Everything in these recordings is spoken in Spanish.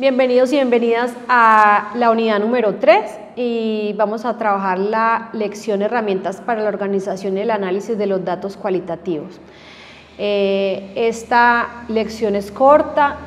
Bienvenidos y bienvenidas a la unidad número 3 y vamos a trabajar la lección herramientas para la organización y el análisis de los datos cualitativos. Esta lección es corta,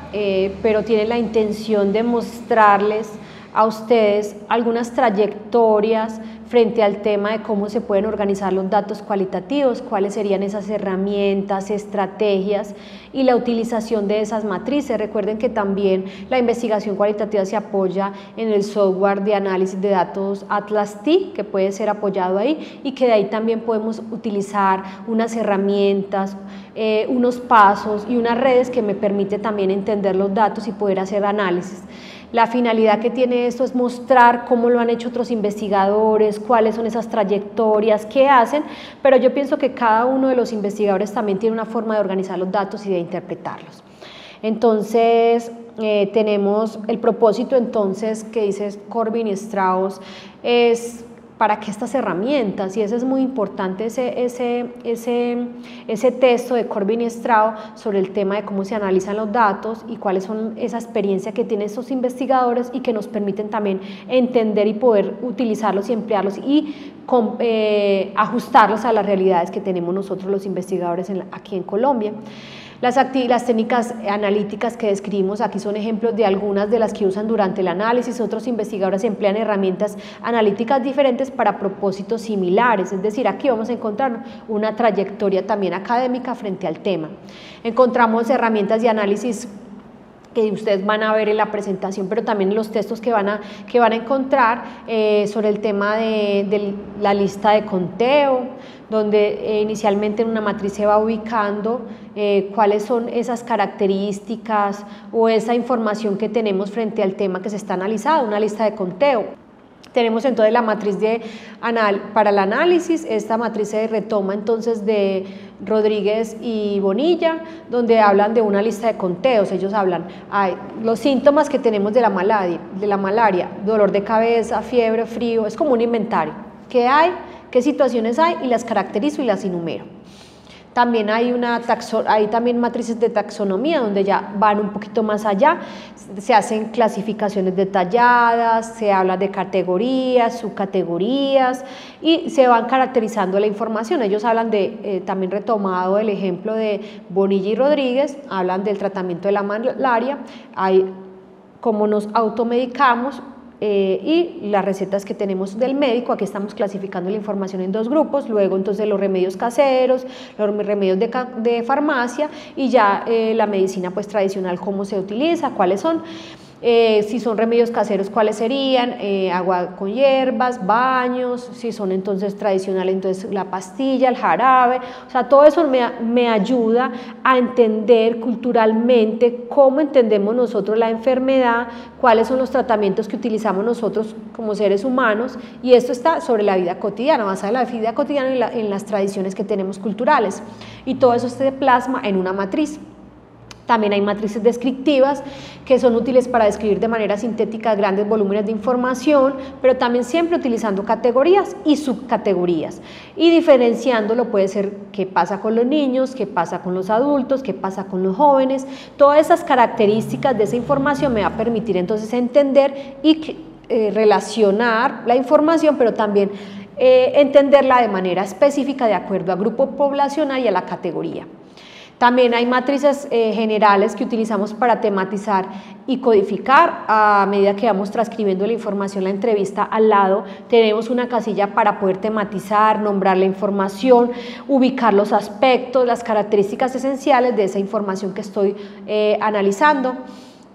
pero tiene la intención de mostrarles a ustedes algunas trayectorias frente al tema de cómo se pueden organizar los datos cualitativos, cuáles serían esas herramientas, estrategias y la utilización de esas matrices. Recuerden que también la investigación cualitativa se apoya en el software de análisis de datos Atlas T, que puede ser apoyado ahí, y que de ahí también podemos utilizar unas herramientas, unos pasos y unas redes que me permite también entender los datos y poder hacer análisis. La finalidad que tiene esto es mostrar cómo lo han hecho otros investigadores, cuáles son esas trayectorias, qué hacen, pero yo pienso que cada uno de los investigadores también tiene una forma de organizar los datos y de interpretarlos. Entonces, tenemos el propósito entonces que dice Corbin y Strauss es para que estas herramientas, y eso es muy importante, ese texto de Corbin y Strauss sobre el tema de cómo se analizan los datos y cuáles son esa experiencia que tienen estos investigadores y que nos permiten también entender y poder utilizarlos y emplearlos y ajustarlos a las realidades que tenemos nosotros los investigadores aquí en Colombia. Las técnicas analíticas que describimos aquí son ejemplos de algunas de las que usan durante el análisis. Otros investigadores emplean herramientas analíticas diferentes para propósitos similares, es decir, aquí vamos a encontrar una trayectoria también académica frente al tema. Encontramos herramientas de análisis que ustedes van a ver en la presentación, pero también en los textos que van a encontrar sobre el tema de la lista de conteo, donde inicialmente en una matriz se va ubicando cuáles son esas características o esa información que tenemos frente al tema que se está analizando, una lista de conteo. Tenemos entonces la matriz para el análisis. Esta matriz se retoma entonces de Rodríguez y Bonilla, donde hablan de una lista de conteos. Ellos hablan los síntomas que tenemos de la malaria, dolor de cabeza, fiebre, frío, es como un inventario. ¿Qué hay? ¿Qué situaciones hay? Y las caracterizo y las enumero. También hay también matrices de taxonomía donde ya van un poquito más allá, se hacen clasificaciones detalladas, se habla de categorías, subcategorías y se van caracterizando la información. Ellos hablan también retomado el ejemplo de Bonilla y Rodríguez, hablan del tratamiento de la malaria, cómo nos automedicamos, y las recetas que tenemos del médico. Aquí estamos clasificando la información en dos grupos, luego entonces los remedios caseros, los remedios de farmacia y ya la medicina pues tradicional, cómo se utiliza, cuáles son. Si son remedios caseros, ¿cuáles serían? Agua con hierbas, baños, si son entonces tradicionales, entonces la pastilla, el jarabe, o sea, todo eso me ayuda a entender culturalmente cómo entendemos nosotros la enfermedad, cuáles son los tratamientos que utilizamos nosotros como seres humanos, y esto está sobre la vida cotidiana, basada en la vida cotidiana en las tradiciones que tenemos culturales, y todo eso se plasma en una matriz. También hay matrices descriptivas que son útiles para describir de manera sintética grandes volúmenes de información, pero también siempre utilizando categorías y subcategorías y diferenciándolo. Puede ser qué pasa con los niños, qué pasa con los adultos, qué pasa con los jóvenes. Todas esas características de esa información me va a permitir entonces entender y relacionar la información, pero también entenderla de manera específica de acuerdo al grupo poblacional y a la categoría. También hay matrices generales que utilizamos para tematizar y codificar. A medida que vamos transcribiendo la información, la entrevista al lado, tenemos una casilla para poder tematizar, nombrar la información, ubicar los aspectos, las características esenciales de esa información que estoy analizando.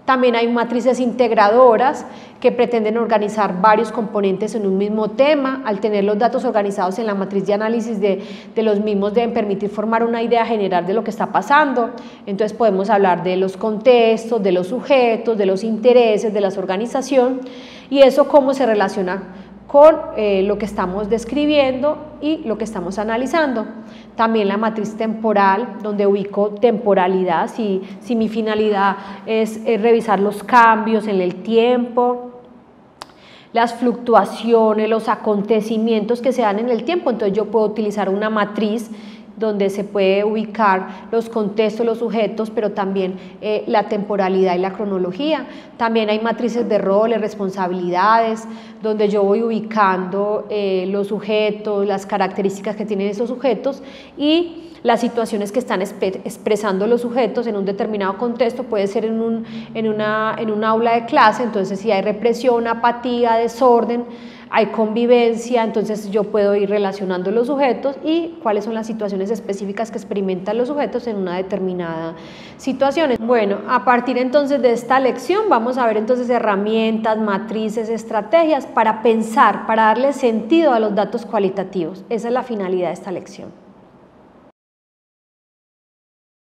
También hay matrices integradoras que pretenden organizar varios componentes en un mismo tema. Al tener los datos organizados en la matriz de análisis de los mismos, deben permitir formar una idea general de lo que está pasando. Entonces podemos hablar de los contextos, de los sujetos, de los intereses, de la organización, y eso cómo se relaciona con lo que estamos describiendo y lo que estamos analizando. También la matriz temporal, donde ubico temporalidad, si mi finalidad es revisar los cambios en el tiempo, las fluctuaciones, los acontecimientos que se dan en el tiempo, entonces yo puedo utilizar una matriz donde se puede ubicar los contextos, los sujetos, pero también la temporalidad y la cronología. También hay matrices de roles, responsabilidades, donde yo voy ubicando los sujetos, las características que tienen esos sujetos y las situaciones que están expresando los sujetos en un determinado contexto. Puede ser en un aula de clase, entonces si hay represión, apatía, desorden, hay convivencia, entonces yo puedo ir relacionando los sujetos y cuáles son las situaciones específicas que experimentan los sujetos en una determinada situación. Bueno, a partir entonces de esta lección vamos a ver entonces herramientas, matrices, estrategias para pensar, para darle sentido a los datos cualitativos. Esa es la finalidad de esta lección.